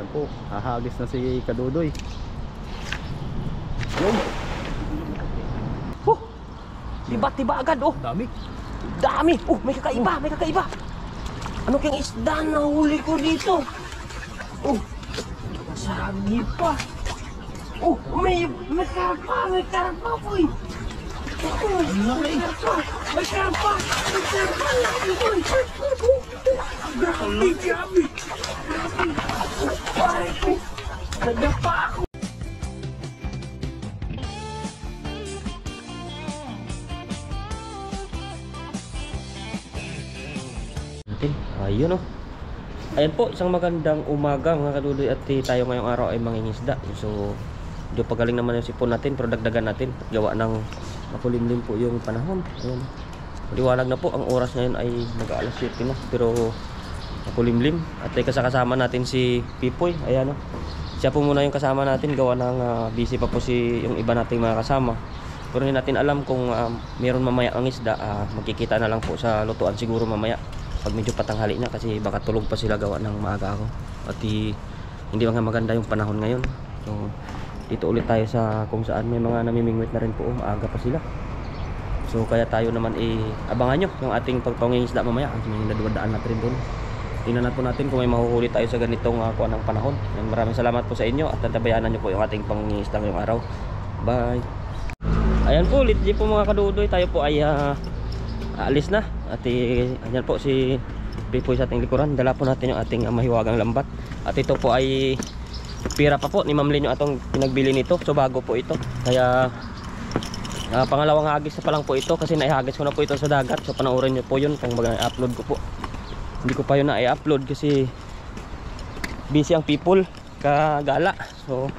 Yan po, hahagis na si Kadudoy. Yun. Tiba-tiba agad oh. Dami. Dami. Oh, may kakaiba, may kakaiba. Ano kayang isda na huli ko dito? Oh, sagi pa. Oh, may karpa boy. Oh, may karpa. Grabe. Pare ko, nadapa ako. Ayun oh. Ayan po, isang magandang umaga mga kadudoy at tayo ngayong araw ay mangingisda. So, medyo pagaling naman yung sipon natin pero dagdagan natin at gawa ng makulimlim po yung panahon. Ayan. Maliwanag na po, ang oras ngayon ay mag-aalas 7 na pero makulimlim. At kasama natin si Pipoy. Ayan oh. Siya po muna yung kasama natin gawa ng busy pa po yung iba nating mga kasama. Pero hindi natin alam kung meron mamaya ang isda. Magkikita na lang po sa lutuan siguro mamaya pag medyo patanghali na kasi baka tulog pa sila gawa ng maaga ako at hindi maganda yung panahon ngayon. So dito ulit tayo sa kung saan may mga namimingwit na rin po, maaga pa sila. So kaya tayo naman abangan nyo yung ating pagpangingisda mamaya kasi may naduwadaan natin doon. Tingnan na po natin kung may mahuhuli tayo sa ganitong kuha ng panahon. And maraming salamat po sa inyo at tabayanan nyo po yung ating pangingisda ngayong araw. Bye. Ayan po ulit po mga kadudoy, tayo po ay aalis na at ayan po si Pipoy sa ating likuran. Dala po natin yung ating mahiwagang lambat at ito po ay pira pa po ni Ma'am Lynn yung atong pinagbili nito. So bago po ito kaya pangalawang hagis na pa lang po ito kasi naihagis ko na po ito sa dagat. So panoorin nyo po yun kung mag-upload ko po. Hindi ko pa yun na-upload kasi busy ang people kagala. So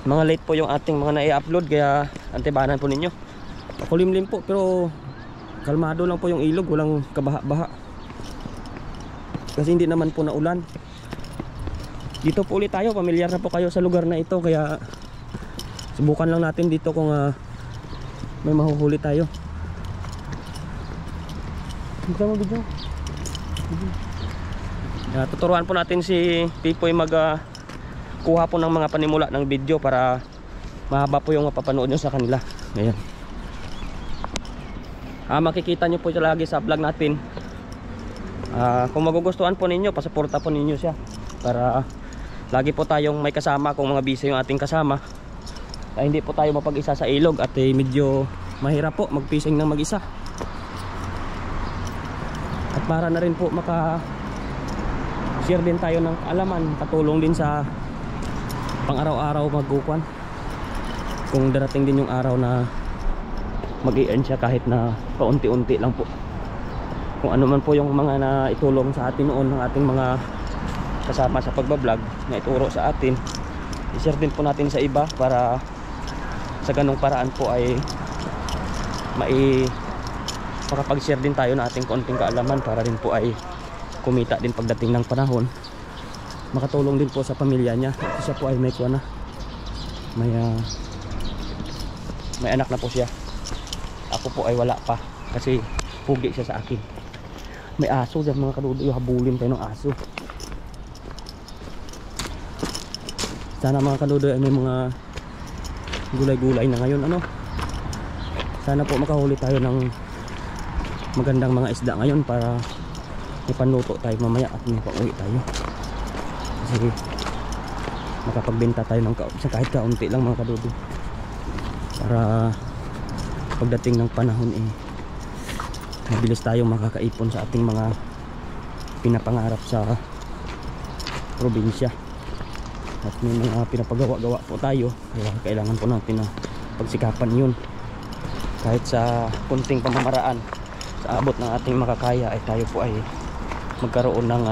mga late po yung ating mga na-upload kaya antibanan po ninyo. Makulimlim po pero kalmado lang po yung ilog, walang kabaha-baha kasi hindi naman po naulan. Dito po ulit tayo, pamilyar na po kayo sa lugar na ito kaya subukan lang natin dito kung may mahuhuli tayo. Tuturuan po natin si Pipoy kuha po ng mga panimula ng video para mahaba po yung mapapanood nyo sa kanila. Ayan. Makikita nyo po lagi sa vlog natin. Kung magugustuhan po ninyo, pasuporta po ninyo siya para lagi po tayong may kasama kung mga busy yung ating kasama. Hindi po tayo mapag-isa sa ilog at medyo mahirap po mag-fishing ng mag-isa. At para na rin po maka-share din tayo ng kaalaman, patulong din sa pang-araw-araw magkukuan. Kung darating din yung araw na mag-i-earn siya kahit na paunti-unti lang po. Kung ano man po yung mga naitulong sa atin noon ng ating mga kasama sa pagbablog na ituro sa atin, i-share din po natin sa iba para sa ganung paraan po ay makapag-share din tayo ng ating konting kaalaman para rin po ay kumita din pagdating ng panahon. Makatulong din po sa pamilya niya. Kasi siya po ay may kuha na. May anak na po siya. Ako po ay wala pa kasi pugi siya sa akin. May aso dyan mga kadudoy, habulin tayo ng aso. Sana mga kadudoy ay may mga gulay-gulay na ngayon sana po makahuli tayo ng magandang mga isda ngayon para may panluto tayo mamaya at may pauwi tayo kasi makapagbenta tayo ng kahit kaunti lang mga kadudoy para pagdating ng panahon mabilis tayong makakaipon sa ating mga pinapangarap sa probinsya at may mga pinapagawa-gawa po tayo kaya kailangan po natin na pagsikapan yun kahit sa kunting pamamaraan sa abot ng ating makakaya ay tayo po ay magkaroon ng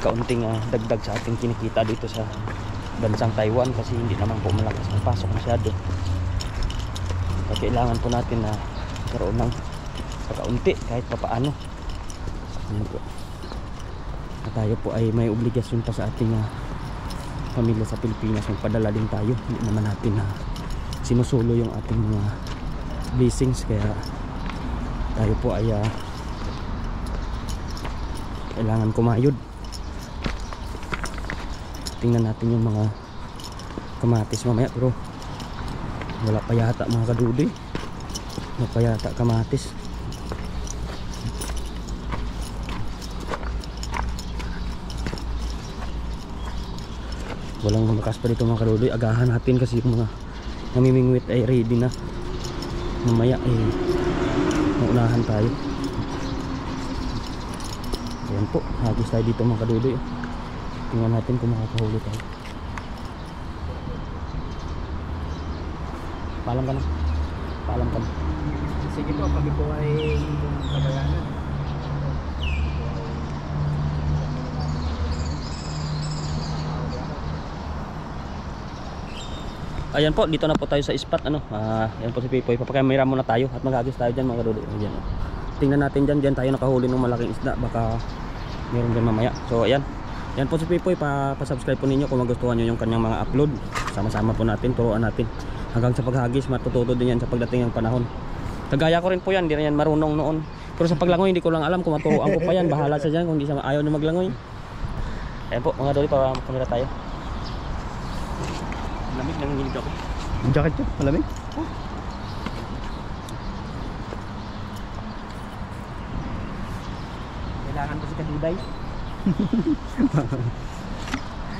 kaunting dagdag sa ating kinikita dito sa bansang Taiwan kasi hindi naman po malakas ang pasok masyado. Kailangan po natin na karoon ng pagkaunti kahit papaano. Tayo po ay may obligasyon pa sa ating pamilya sa Pilipinas, magpadala din tayo. Hindi naman natin na sinusulo yung ating mga blessings kaya tayo po ay kailangan kumayod Tingnan natin yung mga kamatis mamaya, pero wala pa yata mga kadudoy. Wala pa yata kamatis. Walang malakas pa dito mga kadudoy. Agahan natin kasi yung mga namimingwit ay ready na. Mamaya ay maunahan tayo. Ayan po, hagis tayo dito mga kadudoy. Tingnan natin kung makakahuli tayo. Paalam ka na. Paalam ka na. Sige po, kami po ay kabayanan. Ayan po, dito na po tayo sa spot. Ayan po si Pipoy. Papakamera muna tayo at mag-agis tayo dyan mga kadudoy. Ayan. Tingnan natin dyan. Dyan tayo nakahuli ng malaking isda. Baka meron dyan mamaya. So ayan. Yan po si Pipoy. Pa-subscribe po ninyo kung magustuhan nyo yung kanyang mga upload. Sama-sama po natin. Turuan natin. Hanggang sa paghagis, matututo din yan sa pagdating ng panahon. Kagaya ko rin po yan. Hindi rin yan marunong noon. Pero sa paglangoy, hindi ko lang alam kung maturuan ko pa yan. Bahala sa dyan kung hindi siya ayaw na maglangoy. Ayan po mga kadudoy. Pa-kamera tayo. Lamig, nanginginig ako. Ang jacket yun, malamig. Kailangan ko si Kaduday.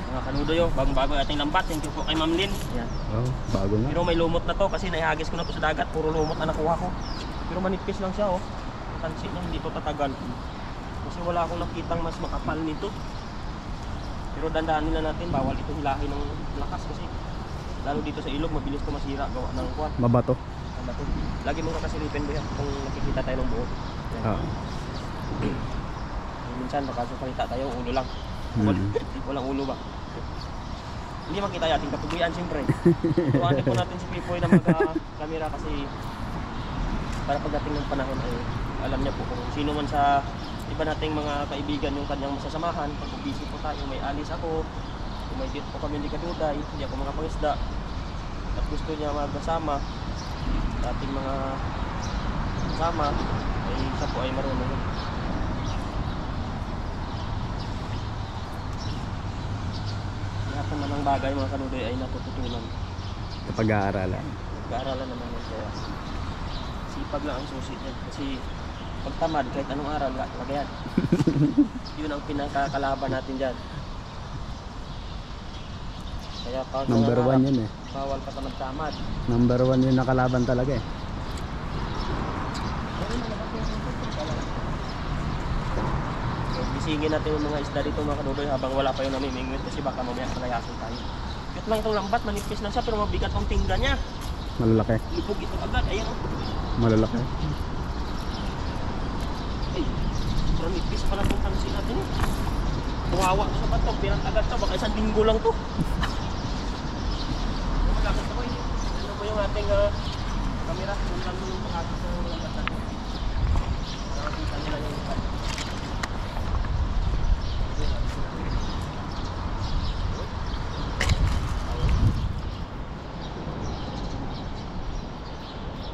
Mga kanudoy, bagong-bago ating lambat. Thank you po kay Ma'am Lynn. Yan. Oh, bago nga. Pero may lumot na to kasi naihagis ko na to sa dagat. Puro lumot na nakuha ko. Pero manipis lang siya, oh. Tansi niya, hindi to tatagal. Kasi wala akong nakitang mas makapal nito. Pero dandaan nila natin, bawal ito hilahin ng lakas kasi lalo dito sa ilog, mabilis ito masira gawa ng kuwan. Mabato. Mabato. Lagi mong kakasilipin ba yan kung nakikita tayo ng buo. Minsan baka palita tayo, ulo lang. Walang ulo ba? Hindi makita yung ating katubuyan siyempre. Tuwanin po natin si Pipoy na magka-camera kasi para pagdating ng panahon ay alam niya po kung sino man sa iba nating mga kaibigan yung kanyang masasamahan. Pag busy po tayo, may alis ako, kung may date po kami ni Kaduday, hindi ako mga pangisda at gusto niya magkasama sa ating mga kasama ay siya po ay marunong. Lahat naman ng bagay mga kanudoy ay natututunan Kapag aaralan. pag-aaralan naman yan, kaya sipag lang ang susi yan kasi pag tamad kahit anong aral lagayan. Yun ang pinakakalaban natin dyan. Kaya pag Number 1 yun eh. bawal ka tamad. Number 1 yun nakalaban talaga eh. Bisingin natin yung mga isda dito mga kanudoy habang wala pa yung namimingwit kasi baka mamaya palayasin tayo. Cute lang itong lambat, manipis lang siya pero mabigat ang tingga niya. Malalaki. Lipog ito agad, ayan o. Malalaki. Ay, manipis pala itong pansin natin eh. Tumawa ko sa bato, pinang agad to, baka isang linggo lang to. Magkakit ako eh. Ano ba yung ating camera? Kung lang yung pangakit ng lambat natin. Nakakita nila yung lambat.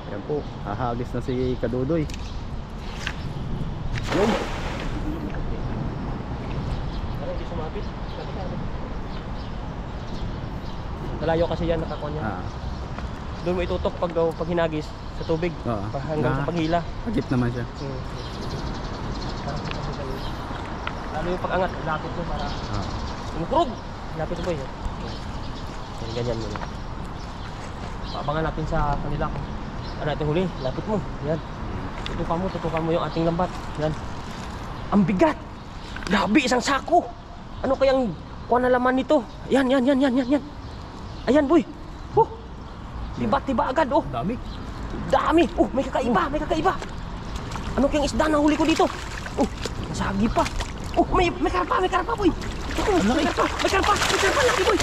Ayan po, hahagis na si Kadudoy. Yun. Pero hindi sumapit. Malayo kasi yan, nakakuha niya. Doon mo itutok pag hinagis sa tubig. Hanggang sa paghila. Agit naman siya. Lalo yung pag-angat, lapit mo para umukrog. Lapit mo yun. Ganyan mo. Paabangan natin sa kanila. Ano natin huli? Lapit mo. Yan. Tutukan mo yung ating lambat. Yan. Ang bigat! Grabe, isang sako! Ano kayang kuha na laman nito? Yan. Ayan, boy. Tiba agad, oh. Dami. Dami. Oh, may kakaiba. Ano kayang isda na huli ko dito? Oh, masagi pa. Oh, may karpa, boy. May karpa, laki, boy.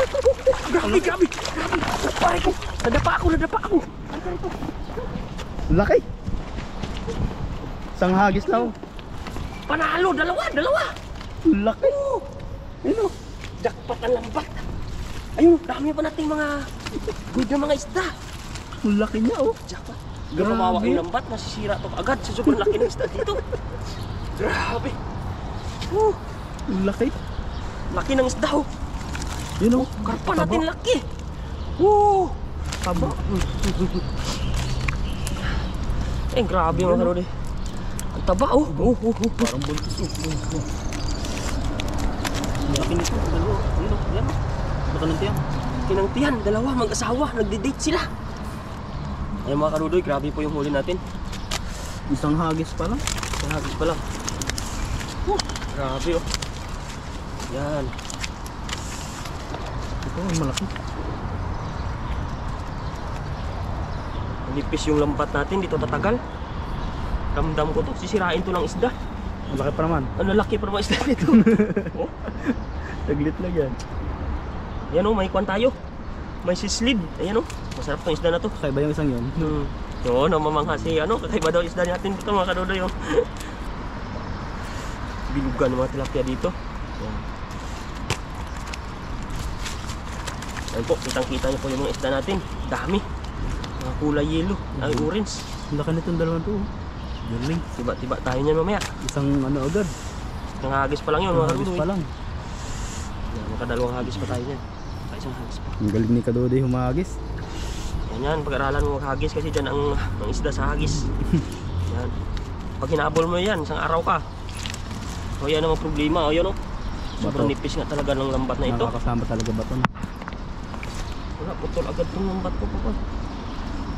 Grabe. Oh, pare ko. Nadapa ako. Laki. Isang hagis lang. Panalo, dalawa. Laki. Ayun o. Jackpot ang lambat. Ayun, dami pa nating mga good na mga isda. Laki niya oh. Jackpot. Grabe. Mawawa yung lambat, masisira to agad sa sobrang laki ng isda dito. Grabe. Laki. Laki ng isda oh. Yun oh. Karpa natin laki. Woo! Taba. Eh, grabe mga kalodi. Ang taba oh. Parang buntis oh. Laki nito. Dalawa. Yan. Matanong Kinangtihan. Dalawa. Mag-asawa. Nagde-date sila. Ayun mga karudoy. Grabe po yung huli natin. Isang hagis pa lang. Isang hagis pa lang. Grabe oh. Yan. Ito ang malaki. Nipis yung lambat natin. Dito tatagal. Ramdam ko to. Sisirain to ng isda. Ang laki pa naman. Ang lalaki pa naman isda nito. Oh. Taglit lang yan. Ayan o, may kwan tayo. May sislid. Ayan o, masarap tong isda na to. Kaya ba yung isang yun? Oo, namamangha si ano, kakaiba daw isda natin dito mga kadodoy. Oh. Bilugan ng mga tilapia dito. Ayan. Ayan po, kitang-kita nyo po yung mga isda natin. Dami. Mga kulay yellow, ay orange. Ang laki nitong dalawang to. Galing. Tiba-tiba tayo niyan mamaya. Isang ano agad. Isang hagis pa lang yun mga Hagis kadodoy. pa lang. Ayan, makadalawang hagis pa tayo niyan. Isang hagis pa. Ang galing ni Kadodoy humagis. Yan, pag-aralan mo maghagis kasi dyan ang isda sa hagis. Yan. Pag hinabol mo yan, isang araw ka. O yan ang problema. O yan o. Sobrang nipis nga talaga ng lambat na ito. Nakakasama talaga baton. Wala, putol agad itong lambat ko pa.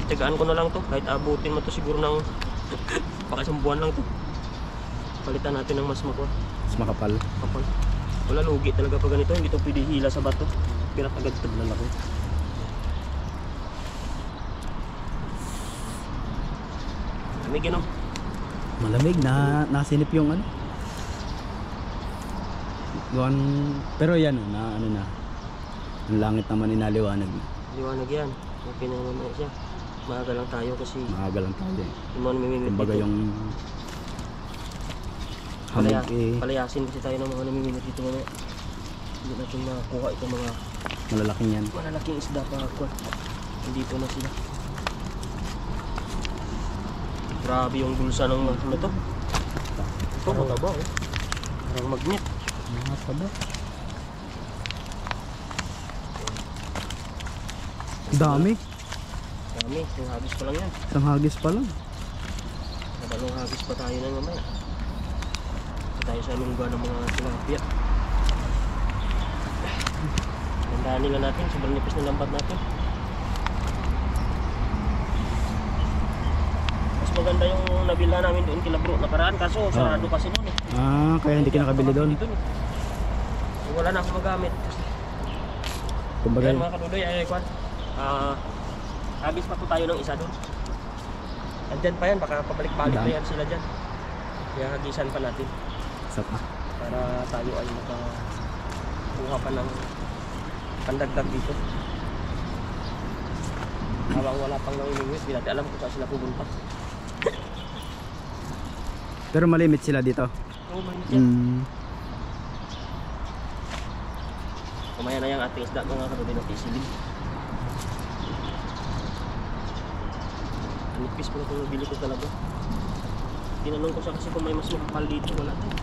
Tiyagaan ko na lang to. Kahit abutin mo to siguro ng baka isang buwan lang to. Palitan natin ng mas makuha. Mas makapal. Kapal. Wala, lugi talaga pag ganito. Hindi ito pwede hila sa bato. Pirat agad ito. Lalaki. May gano'n. Malamig na nasinip yung ano. Gawan, pero yan na ano na. Ang langit naman inaliwanag na. Liwanag yan. Okay na naman siya. Maaga lang tayo kasi Maaga lang tayo. yung mga namimimit Kumbaga dito. yung hamog Palayasin kasi tayo ng mga namimimit dito mamaya. Hindi natin makuha itong mga malalaking yan. malalaking isda pa ako. Nandito na sila. Grabe yung bulsa ng ano to. Ito mataba oh. Parang magnet. Mataba. Dami. Dami, yung hagis pa lang yan. Isang hagis pa lang. Madalong hagis pa tayo na mamaya. Ito tayo sa lungga ng mga tilapia. Tandaan nila natin, sobrang nipis ng lambat natin. Mas maganda yung nabila namin doon kila bro nakaraan kaso sarado kasi noon eh. Kaya hindi ka nakabili doon. Wala na akong magamit kasi. Kumbaga, Ayan mga kadudoy, ay kwan. Hagis pa po tayo ng isa doon. Andyan pa yan, baka pabalik-balik na yan sila dyan. Kaya hagisan pa natin isa pa. para tayo ay makakuha pa ng pandagdag dito. Habang wala pang nangingiwit, hindi natin alam kung saan sila pupunta. Pero malimit sila dito. Oo, mainit yan. Kumaya na yung ating isda mga kadudoy ng pisilin. Nipis po na kung nabili ko talaga. Tinanong ko siya kasi kung may mas makapal dito, wala tayo.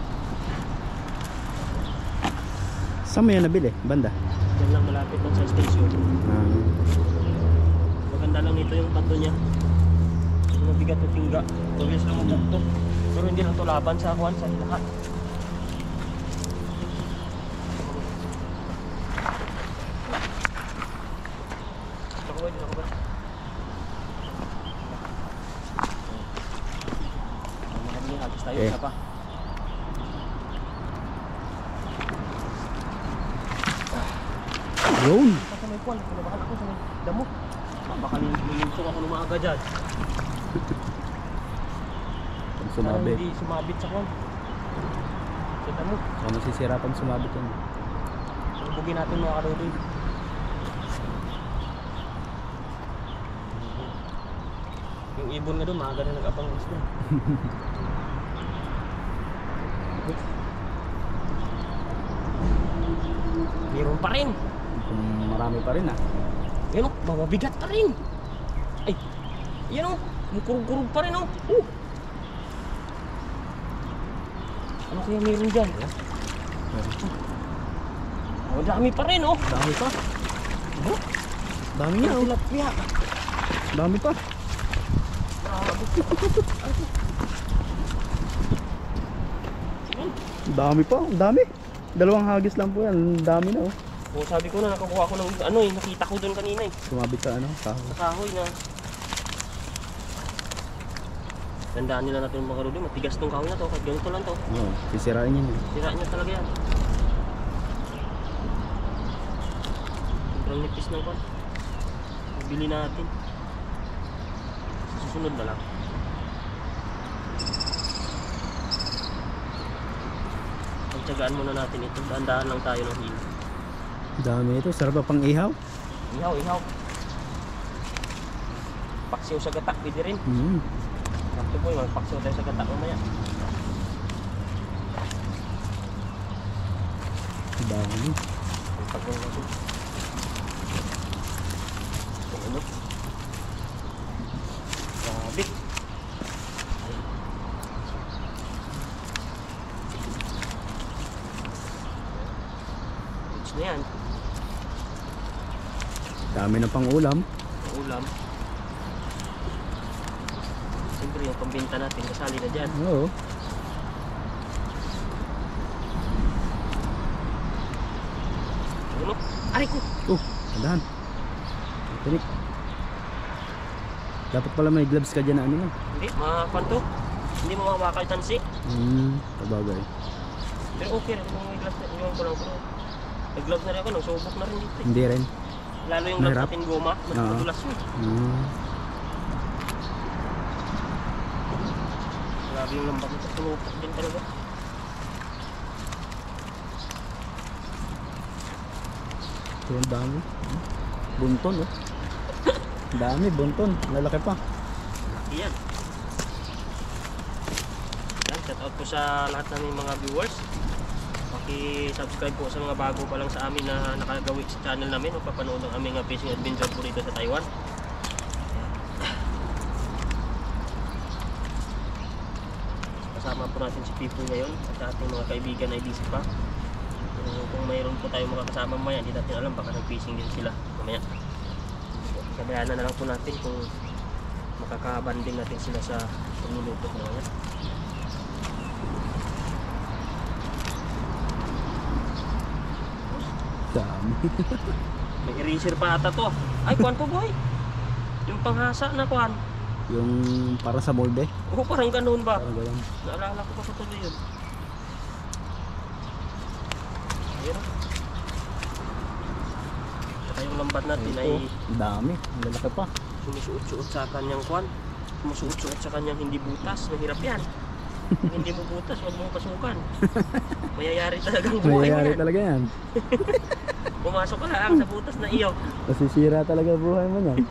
Saan mo yan nabili? Banda? Diyan lang malapit lang sa station. Maganda lang nito yung kanto niya. Kasi mabigat yung tingga. Mabilis lang mabukto. Pero hindi lang ito laban sa akuan sa lahat. Tayo isa pa. Yun! Sa may kuwan, kinabahan ako sa may damo. Baka nilinsong ako lumaga dyan. Pag Sana sumabit. hindi sumabit sa kuwan. Sa damo. Kung masisira pag sumabit yan. Bugin natin mga kadodoy. Yung ibon nga doon, maaga na nag-abang isda. Meron pa rin. Kung marami pa rin Yan o, mabigat pa rin. Ay, yan o, mukurug-kurug pa rin o. Ano kaya meron dyan? Oh, dami pa rin oh. Dami pa. Oh, dami niya oh. Tilapia. Dami pa. Dami pa, ang dami. Dalawang hagis lang po yan, ang dami na oh. Oh, sabi ko na nakakuha ko ng ano eh, nakita ko doon kanina eh. Sumabit sa ano, kahoy. Sa kahoy na. Tandaan nila natin mga karudi, matigas tong kahoy na to, kahit ganito lang to. Oo, sisirain yan. Sirain niya talaga yan. Sobrang nipis ng kwan. Bili natin. Susunod na lang. Pagtsagaan muna natin ito. Daan-daan lang tayo ng hilo. Dami ito, sarap pa pang ihaw. Ihaw, ihaw. Paksiw sa gata, pwede rin. Ito po, magpaksiw tayo sa gata mamaya. Dami. Pagpagpag natin. Ano? Grabe. It's na yan. Dami na pang ulam. Ulam. Siyempre yung pambinta natin kasali na dyan. Oo. Ano? Aray ko! Tandaan. Tinik. Dapat pala may gloves ka dyan na ano na. Hindi, makakuan to. Hindi mo mamakal tansi. Kabagay. Pero okay rin kung may gloves na. Iwan ko lang ko. May gloves na rin ako, nagsubok na rin dito. Hindi rin. Lalo yung gloves Mahirap. natin goma, mas Oo. madulas yun. Grabe yung lambak nito, pinupok din talaga. Ito yung dami. Bunton oh. Dami, bunton. Lalaki pa. Iyan. Yan, shout out po sa lahat ng mga viewers. Paki-subscribe po sa mga bago pa lang sa amin na nakagawi sa channel namin o papanood ng aming fishing adventure po dito sa Taiwan. Kasama po natin si Pipoy ngayon at ating mga kaibigan ay busy pa. Kung mayroon po tayo makakasama mamaya, hindi natin alam, baka nag-fishing din sila mamaya. Sabayanan na lang po natin kung makakabanding natin sila sa pagluluto mamaya. Dami. May eraser pa ata to. Ay, kuwan to boy. Yung panghasa na kuwan. Yung para sa molde. Oo, parang ganoon ba? Parang ganun. Naalala ko pa sa tuloy yun. Ayun. Saka yung lambat natin ay Dami. Ang lalaki pa. sumusuot-suot sa kanyang kuwan. Sumusuot-suot sa kanyang hindi butas. Mahirap yan. Kung hindi mo butas, huwag mong pasukan. Mayayari talagang buhay mo Mayayari yan. talaga yan. Pumasok ka lang sa butas na iyo. Masisira talaga buhay mo yan.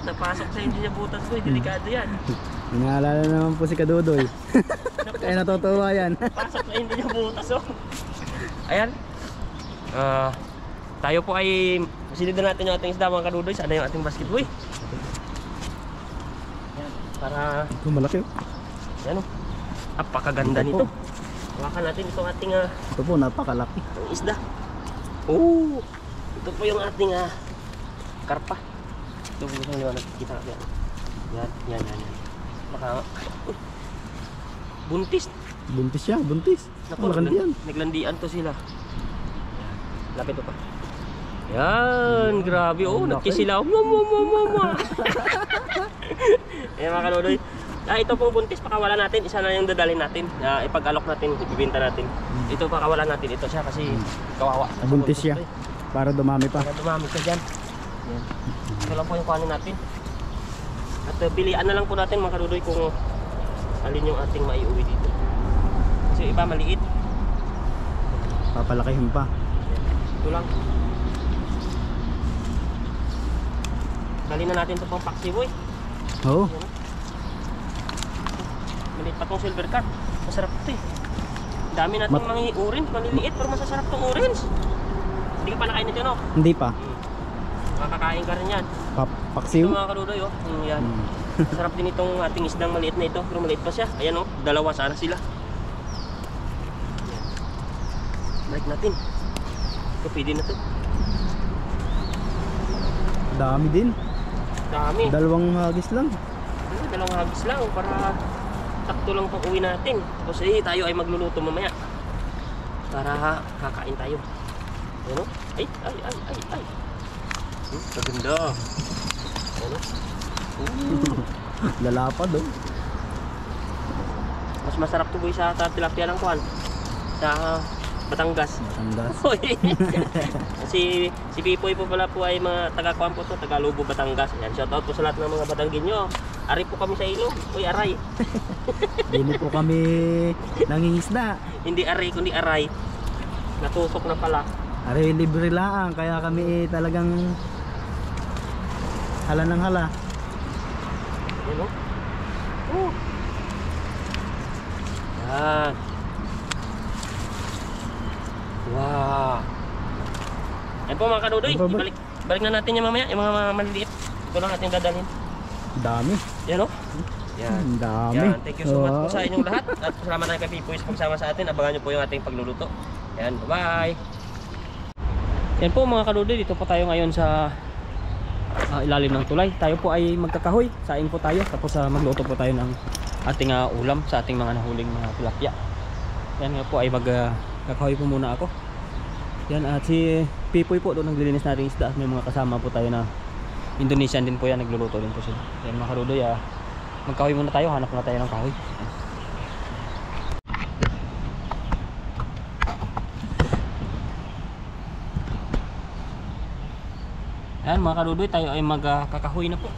Napasok sa hindi niya butas ko, delikado yan. Inaalala naman po si Kadudoy. Kaya natutuwa yan. Pasok sa hindi niya butas oh. Ayan. Tayo po ay masilidan natin yung ating isda mga kadudoy. Sana yung ating basket boy. Ayan. Para Ito malaki. yan o. Napakaganda nito. Hawakan natin itong ating Ito po napakalaki. isda. Oh, ito po yung ating karpa. Ito po yung liwanag. Kita ka yan. Yan. Baka buntis. Buntis siya, buntis. Naku, Malakandian. naglandian to sila. Lapit to pa. Yan, grabe. Oh, nagkisilaw. Mama. Ayan mga kanudoy. Ito pong buntis, pakawala natin. Isa na yung dadalhin natin. Ipag-alok natin, ibibinta natin. Ito pakawala natin. Ito siya kasi kawawa. Buntis siya. Para dumami pa. Para dumami ka dyan. Yan. Ito lang po yung kuhanin natin. At pilian na lang po natin mga kanudoy kung alin yung ating maiuwi dito. Kasi iba maliit. Papalakihin pa. Ito lang. Dali na natin ito pang paksi boy. Oo. Maliit pa tong silver cat. Masarap ito eh. Dami natin mga orange, maliliit pero masasarap tong orange. Hindi ka pa nakain nito no? Hindi pa. Makakain ka rin yan. Paksiw. Ito mga kadudoy oh. Yan. Masarap din itong ating isdang maliit na ito. Pero maliit pa siya. Ayan oh. Dalawa sana sila. Yan. Balik natin. Ito pwede na to. Dami din. Dami. Dalawang hagis lang. Dalawang hagis lang para sakto lang pang uwi natin. Tapos tayo ay magluluto mamaya. Para kakain tayo. Ano? Ay. Maganda. Ano? Lalapad oh. Mas masarap to boy sa tilapia ng kuan. Sa Batangas. Batangas. si Pipoy po pala po ay mga taga-kuan po to, taga Lubo, Batangas. Yan, shout out po sa lahat ng mga Batanggenyo. Ari po kami sa ilog. Uy, aray. Dini po kami nangingisda. Hindi aray, kundi aray. Natusok na pala. Ari libre lang kaya kami talagang hala ng hala. Ano? Oh. Yan. Wow. Yan po mga kadudoy. Balik na natin yan mamaya. Yung mga maliliit. Ito lang ating dadalhin. Dami. Yan o. Yan. Dami. Yan. Thank you so much po sa inyong lahat. At salamat na kay Pipoy sa pagsama sa atin. Abangan nyo po yung ating pagluluto. Yan. Bye-bye. Yan po mga kadudoy. Dito po tayo ngayon sa ilalim ng tulay. Tayo po ay magkakahoy. Saing po tayo. Tapos magluto po tayo ng ating ulam sa ating mga nahuling mga tilapia. Yan nga po ay magkakahoy po muna ako. Yan at si Pipoy po doon naglilinis natin isda. May mga kasama po tayo na Indonesian din po yan. Nagluluto din po sila. Yan mga kadudoy. Magkahoy muna tayo. Hanap na tayo ng kahoy. Yan mga kadudoy, tayo ay magkakahoy na po.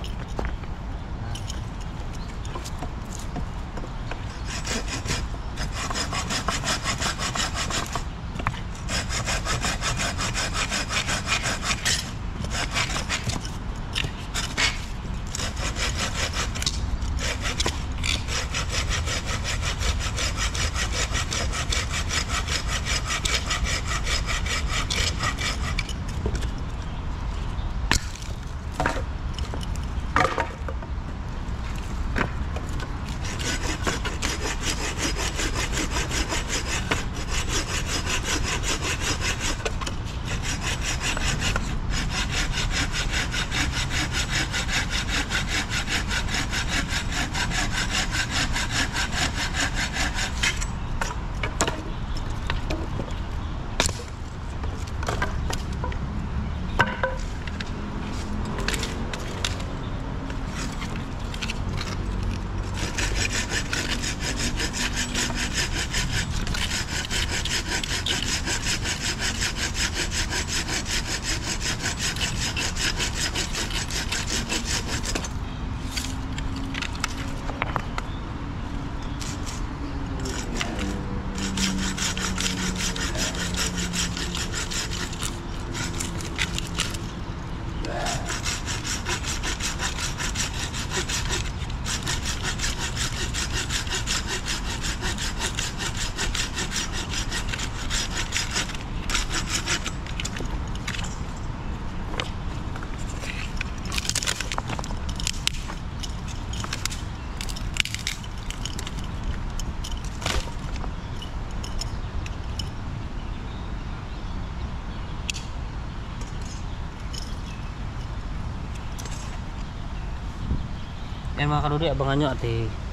Yan mga kadudoy, abangan nyo at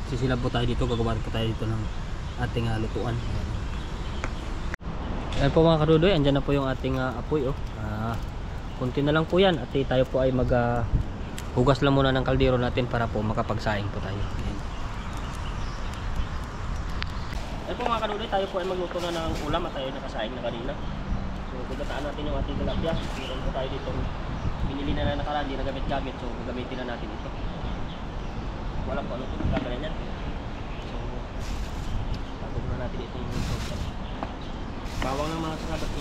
sisilab po tayo dito, gagawa po tayo dito ng ating lutuan. Yan po mga kadudoy, andyan na po yung ating apoy kunti na lang po yan at tayo po ay hugas lang muna ng kaldero natin para po makapagsaing po tayo. Yan po mga kadudoy, tayo po ay magluto na ng ulam at tayo nakasaing na kanina. So gugataan natin yung ating tilapia. Meron po tayo dito binili na nakaraan, hindi na gamit-gamit, so gagamitin na natin ito. Wala po ano ito, gagawin yan. So tapos na natin itong sauce. Bawang ng mga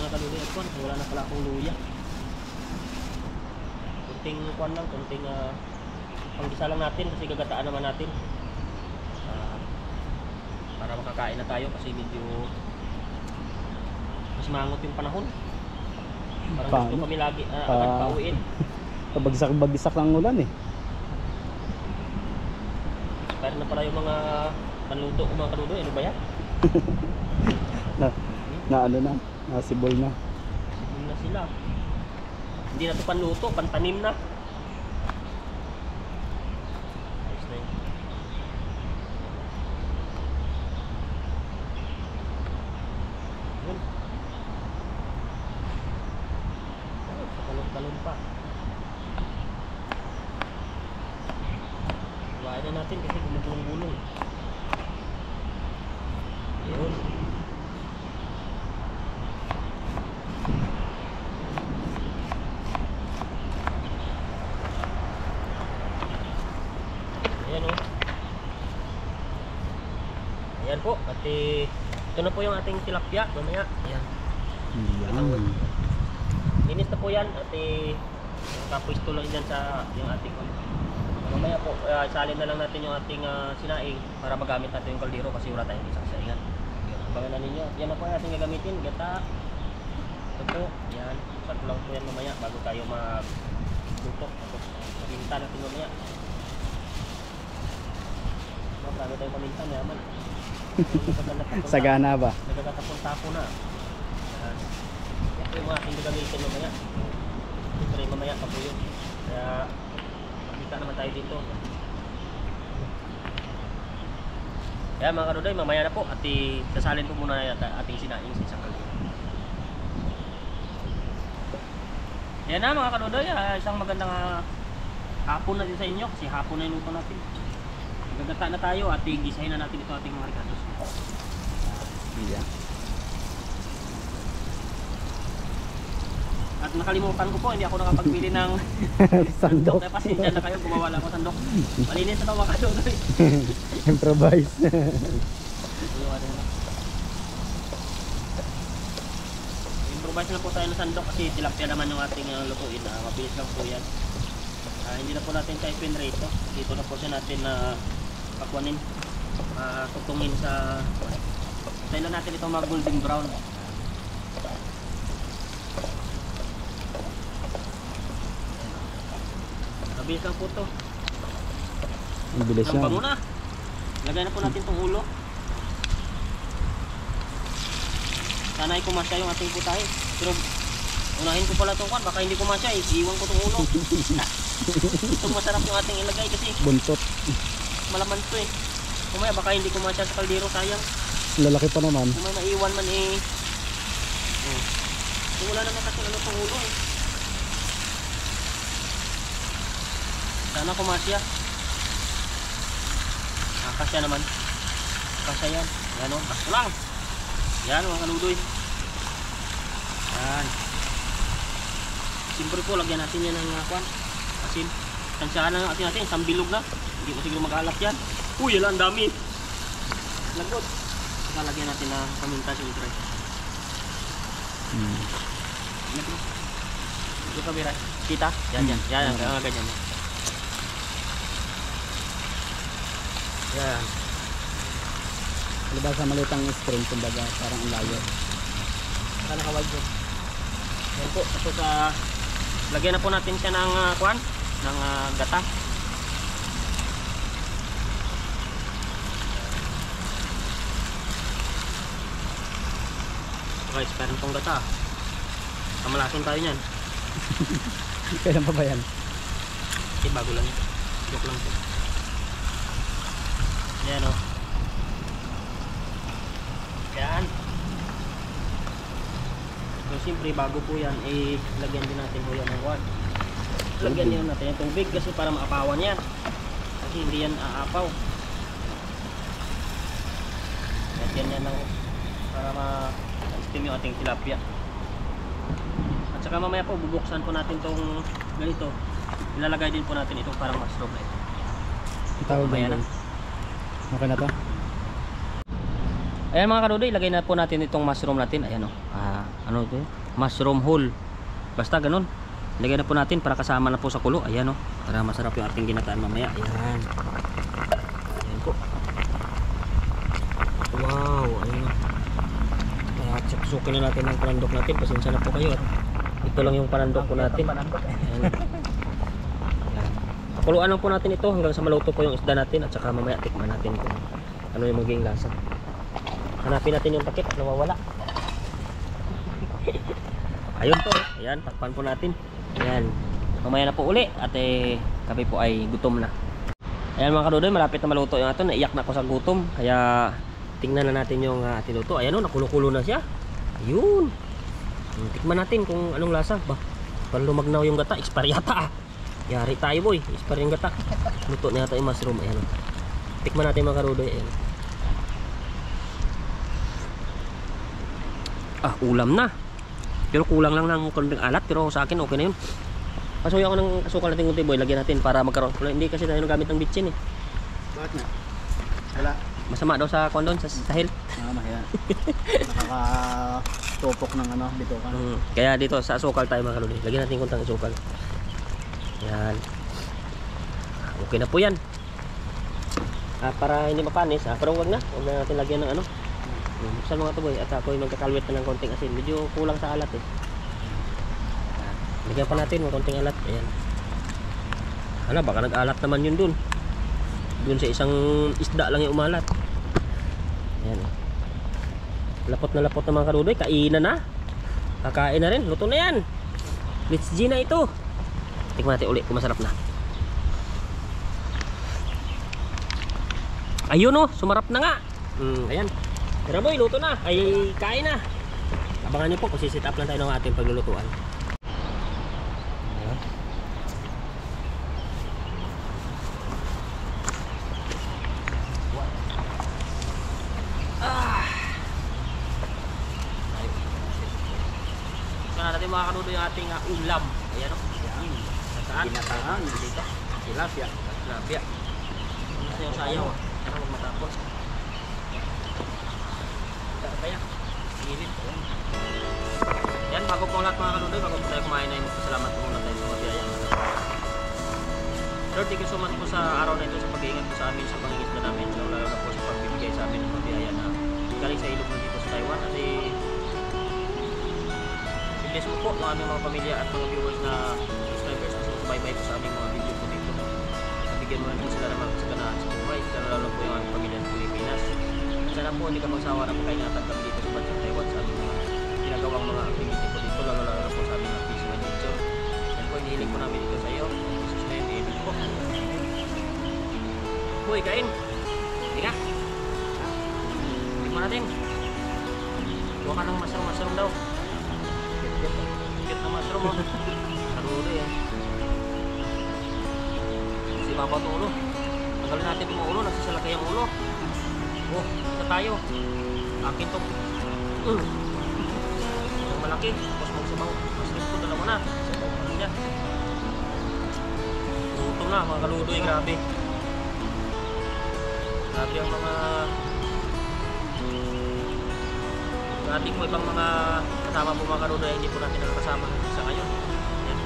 kaluloy at kuwan, wala na pala akong luya. Kunting kuwan lang, kunting panggisa lang natin kasi gagataan naman natin. Para makakain na tayo kasi medyo mas mangot yung panahon. Parang gusto kami lagi agad pauwiin. Pabagsak-bagsak lang ulan eh. Pero na pala yung mga panluto ko mga kaluloy, ano ba yan? na ano na, nasibol na. Sibol na sila. Hindi na ito panluto, pantanim na. Ayos na yun. Yun. Ay, sa talon-talon pa. Iwain na natin kasi gumugulong-gulong. Yun. Ayan o. Ayan po. At ito na po yung ating tilapia. Mamaya. Ayan. Yan. Linis na po yan. At kapwisto lang dyan sa yung ating mamaya po. Isalin na lang natin yung ating sinaing para magamit natin yung kaldero kasi wala tayong isang saingan. Abangan na ninyo. Yan na po yung ating gagamitin. Gata. Ito po. Yan. Sakto lang po yan mamaya bago tayo magluto. Tapos maghihita natin mamaya. Marami tayong paminta, mayaman. Sagana ba? Nagkakatapon-tapo na. Yan po yung mga ating gagamitin mamaya. Siyempre mamaya pa po yun. Kaya makita naman tayo dito. Kaya mga kanuday, mamaya na po. At sasalin po muna ating sinaing sa isang kaldero. Yan na mga kanuday, isang magandang hapon na din sa inyo. Kasi hapon na yung luto natin. Gagata na tayo at gisahin na natin ito ating mga ricados. Yeah. At nakalimutan ko po, hindi ako nakapagbili ng Sandok. Kaya pasensya na kayo, gumawa lang ako sandok. Malinis na ito mga kanuday. Improvise. Improvise na po tayo ng sandok kasi tilapia naman yung ating lutuin. Mabilis lang po yan. Hindi na po natin tayo pinrito. Dito na po siya natin na pakuanin. Tutungin sa tayo lang natin itong mga golden brown. Mabilis lang po ito. Ang bilis Ang yan. bango na. Lagay na po natin itong ulo. Sana ay kumasya yung ating putahe. Pero unahin ko pala itong kwan. Baka hindi kumasya eh. Iwan ko itong ulo. Itong masarap yung ating ilagay kasi Buntot. malaman ito eh. Kumaya baka hindi kumasya sa kaldero, sayang. Lalaki pa naman. Kung may maiwan man eh. Wala naman kasi ano itong ulo eh. Sana kumasya. Kasya naman. Kasya yan. Yan o. Basta lang. Yan mga kanudoy. Yan. Siyempre po, lagyan natin yan ng kwan. Asin. Tansyahan lang natin natin. Isang bilog na. Hindi ko siguro mag-alap yan. Uy, yan ang dami. Lagot. Saka lagyan natin na paminta siyempre. Ito kabira. Kita? Yan, yan. Yan, yan. Ganyan. Yan. Ano ba sa malitang screen, kumbaga parang ang layo. Saka naka-wide yun. Yan po. Tapos lagyan na po natin siya ng kwan. Ng gata. Guys, meron pong gata. Kamalasin tayo niyan. Kailan pa ba yan? Okay, bago lang. Joke lang po. Yan o. Yan. So, siyempre, bago po yan, lagyan din natin po yan ng kwan. Lagyan din natin yung tubig kasi para maapawan yan. Kasi hindi yan aapaw. Lagyan yan ng para ma-steam yung ating tilapia. At saka mamaya po bubuksan po natin tong ganito. Ilalagay din po natin itong parang mushroom na ito. Tawag Mamaya na. na. Okay na to? Ayan mga kanudoy, ilagay na po natin itong mushroom natin. Ayan o. Ano ito? Mushroom whole. Basta ganun. Ilagay na po natin para kasama na po sa kulo. Ayan o. Para masarap yung ating ginataan mamaya. Ayan. Ayan po. Wow. Ayan o. At sukin na natin ang panandok natin. Pasensya na po kayo. Ito lang yung panandok po natin. Ayan. Pakuluan lang po natin ito hanggang sa maluto po yung isda natin. At saka mamaya tikman natin kung ano yung magiging lasa. Hanapin natin yung takip. Nawawala. Ayun po. Ayan, takpan po natin. Ayan. Mamaya na po uli at kami po ay gutom na. Ayan mga kadudoy, malapit na maluto yung ato. Naiyak na ako sa gutom. Kaya tingnan na natin yung tinuto. Ayan o, nakulo-kulo na siya. Ayun. Tikman natin kung anong lasa. Ba, parang lumagnaw yung gata. Expire yata ah. Yari tayo boy. Expire yung gata. Luto na yata yung mushroom. Ayan o. Tikman natin mga kadudoy. Ayan. Ah, ulam na. Pero kulang lang ng konting alat. Pero sa akin okay na yun. Pasuyo ako ng asukal natin kunti boy. Lagyan natin para magkaroon. Hindi kasi tayo gamit ng bitchin eh. Bakit na? Wala. Masama daw sa kondon sa sahil. Mahaya. Nakakatupok ng bitukan. Kaya dito sa asukal tayo mga kaluloy. Lagyan natin kuntang asukal. Yan. Okay na po yan. Para hindi mapanis. Pero wag na. Wag na natin lagyan ng Buksan mga to boy. At ako yung magkakalwit na ng konting asin. Medyo kulang sa alat eh. Lagyan pa natin ng konting alat. Ayan. Hala, baka nag-alat naman yun dun. Dun sa isang isda lang yung umalat. Ayan. Lapot na mga karudoy. Kainan na. Kakain na rin. Luto na yan. Let's G na ito. Tikman natin uli kung masarap na. Ayun o. Sumarap na nga. Ayan. Tara boy, luto na. Ay, kain na. Abangan nyo po kasi sit up lang tayo ng ating paglulutuan. Natin mga kanudo yung ating ulam. Ayan o. Nasaan? Ginataan. Dito. Tilapia. Tilapia. Sayaw-sayaw. Para huwag matapos. Kaya. Init. Yan, bago po lahat mga kanudo, bago po tayo kumain ay magpasalamat po muna tayo sa mga biyayang. Lord, thank you so much po sa araw na ito sa pag-iingat po sa amin sa pangingisda namin. Lalo na po sa pagbibigay sa amin ng mga biyaya na galing sa ilog na dito sa Taiwan. At bless mo po ang aming mga pamilya at mga viewers na subscribers na sumusubaybay po sa aming mga video po dito. Nabigyan mo rin po sila ng mga kasaganahan sa buhay, lalo po yung aming pamilya ng Pilipinas. Sana po hindi ka magsawa na pagkaingatan kami dito sa bansang Taiwan sa aming mga ginagawang mga activity po dito, lalo po sa aming mga peace and nature. Yan po, inihiling po namin dito sa iyo. Jesus na yun, amen po. Uy, kain! Hindi ka! Tingnan natin. Huwag ka ng masarong daw. Cute na mushroom mo. Karudo yan. Si Papa ito ulo. Tanggalin natin itong ulo. Nagsisalakay ang ulo. Oh, ito tayo. Akin ito. Ang malaki. Tapos magsabaw. Mushroom ko, dalawa na. Sabaw pa lang yan. Luto na mga kaludo eh. Grabe. Grabe ang mga ating mo ibang mga kasama po mga karudo ay hindi po natin nakakasama sa ngayon. Yan.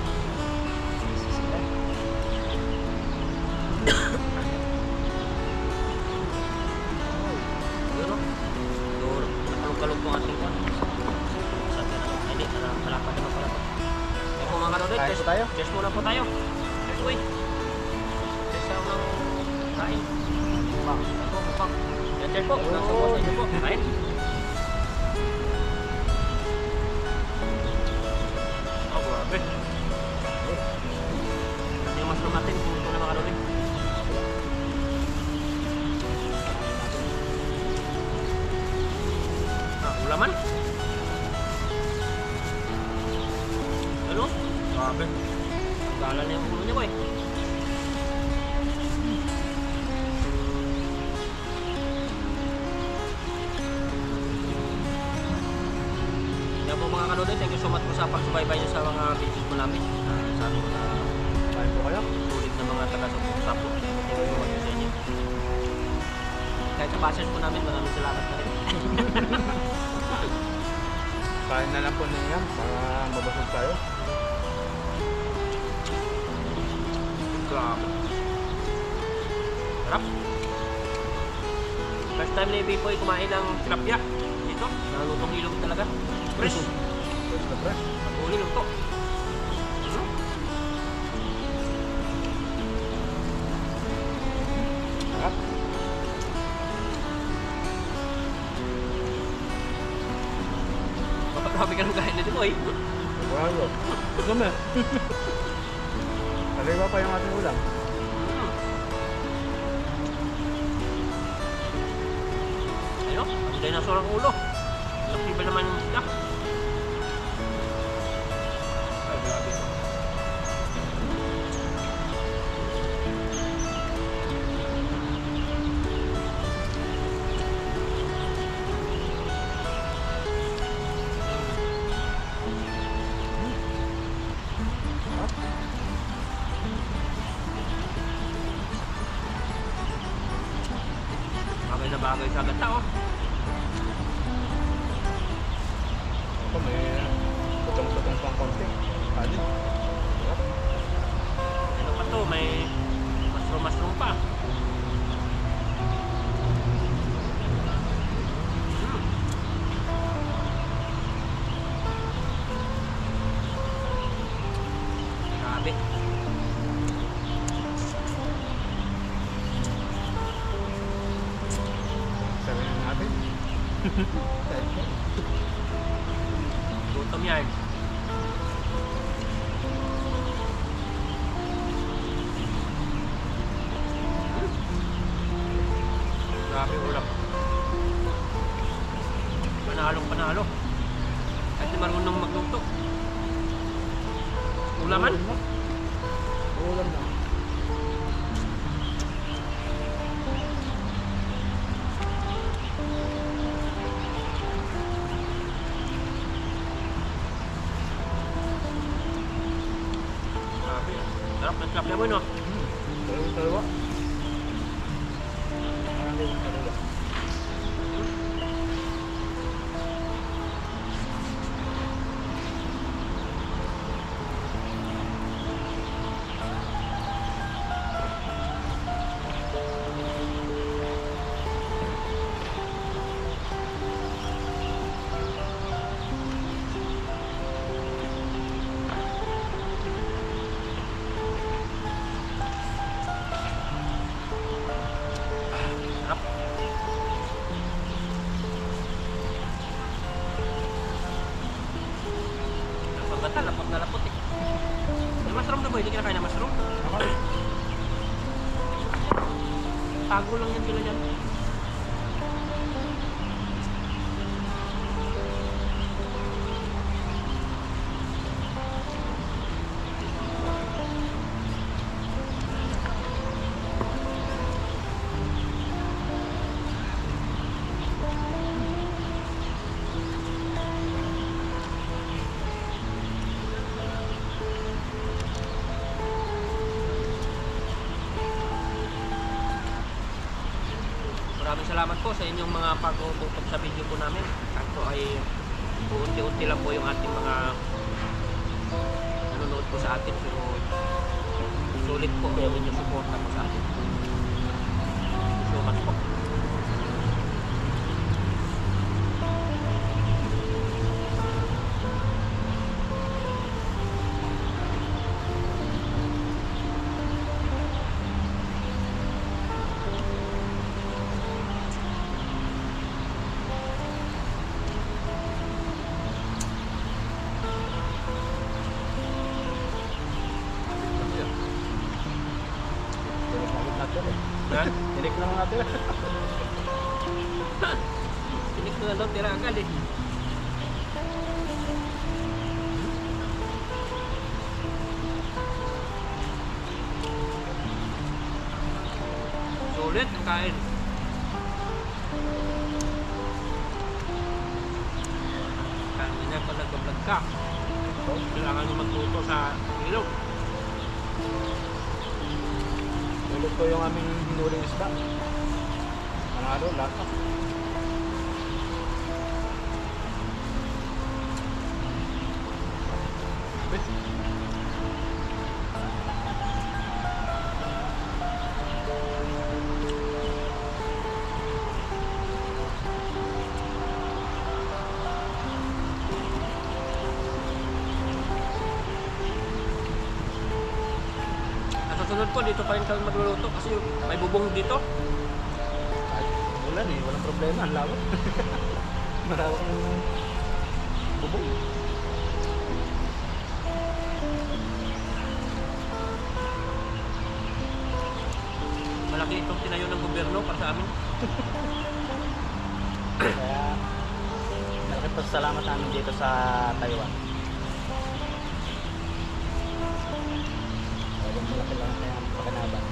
Yun o. Nakalog-kalog po ang ating kwan. Sabi na hindi, malapad naman pala po. Yan po mga karudo. Cheers muna po tayo. Cheers boy. Cheers sa unang kain. Mukbang. Yan cheers po. Unang sabos sa inyo po. Kain. Yung mushroom natin, ito na mga kaluloy. Ulaman. Ano? Grabe. Ang gala na yung ulo niya boy. Yan po mga kaluloy, thank you so much po sa pagsubaybay nyo sa mga videos po namin. Sa aming kain po kayo. Sulit na mga taga-sapo. Thank you so much sa inyo. Kahit sa bashers po namin, maraming salamat na rin. Kain na lang po niya para mabasog tayo. Grabe. Sarap. First time na yung Bipoy kumain ng tilapia. Dito, nalutong ilog talaga. Fresh. Fresh na fresh. Huli luto. Sarap. Grabe ka ng kain na dito boy. Wow. Gusto mo eh. Kaliwa pa yung ating ulam. Ayun, ang dinosaur ang ulo. Laki ba naman yung isda? Ay, grabe. Bagay na bagay sa gata, oh. Ako may putong-putong pang konti. Kalit. Sarap. Ano pa to? May mushroom pa. Grabe. Sabi na natin. Gutom yan. Grabe ulam. Panalong panalo. Kasi marunong magluto. Ulaman? Ulam na. Grabe. Sarap ng klap mo, no? Dalawa. Parang din yung dalawa. Sarap. Ang gata, lapot na lapot eh. May mushroom na ba? Hindi kinakain na mushroom? Ako. Tago lang yan sila dyan. Maraming salamat po sa inyong mga pag-tutok sa video po namin. Ito ay unti-unti lang po yung ating mga nanonood po sa atin, pero sulit po yung inyong suporta po sa atin. So much po. Ha? Tinik lang natin. Tinik na daw, tira agad eh. Sulit ang kain. Kanina pa nag-vlog ka. Kailangan mo magluto sa ilog. Tulog ko yung aming hinuling isda. Panalo, lata. Bit. Susunod ko dito pa rin kami magluluto kasi may bubong dito. Kahit ulan eh, walang problema. Ang lawak. Marawak ng bubong. Hindi itong tinayo ng gobyerno para sa amin. Kaya, malaking pasalamat namin dito sa Taiwan. Talagang malaki lang kaya ang pakanaban.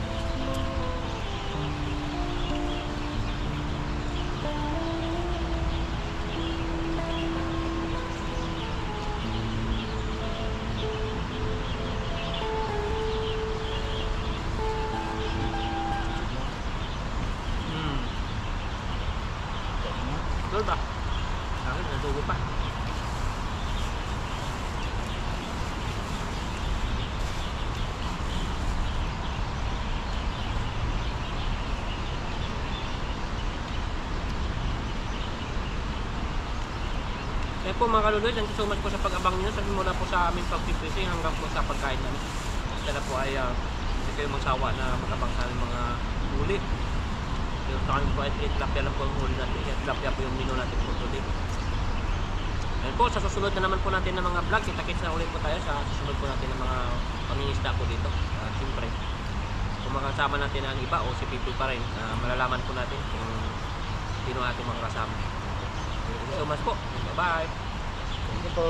Doon ba? Bakit? Nadugo pa. Kaya po mga kaluloy, thank you so much po sa pag-abang nyo. Sabi mula po sa aming pag-fishing hanggang po sa pagkain namin. Sana po ay hindi kayo magsawa na mag-abang sa aming mga huli. Yung sa kami po ay tilapia lang po ang huli natin. Kaya tilapia po yung menu natin po today. Ayan po, sa susunod na naman po natin ng mga vlog. Kita-kits na ulit po tayo sa susunod po natin ng mga pangingisda po dito. Siyempre, kung makasama natin ang iba o si Pipoy pa rin, malalaman po natin kung sino ating mga kasama. Thank you so much po. Bye-bye. Thank you po.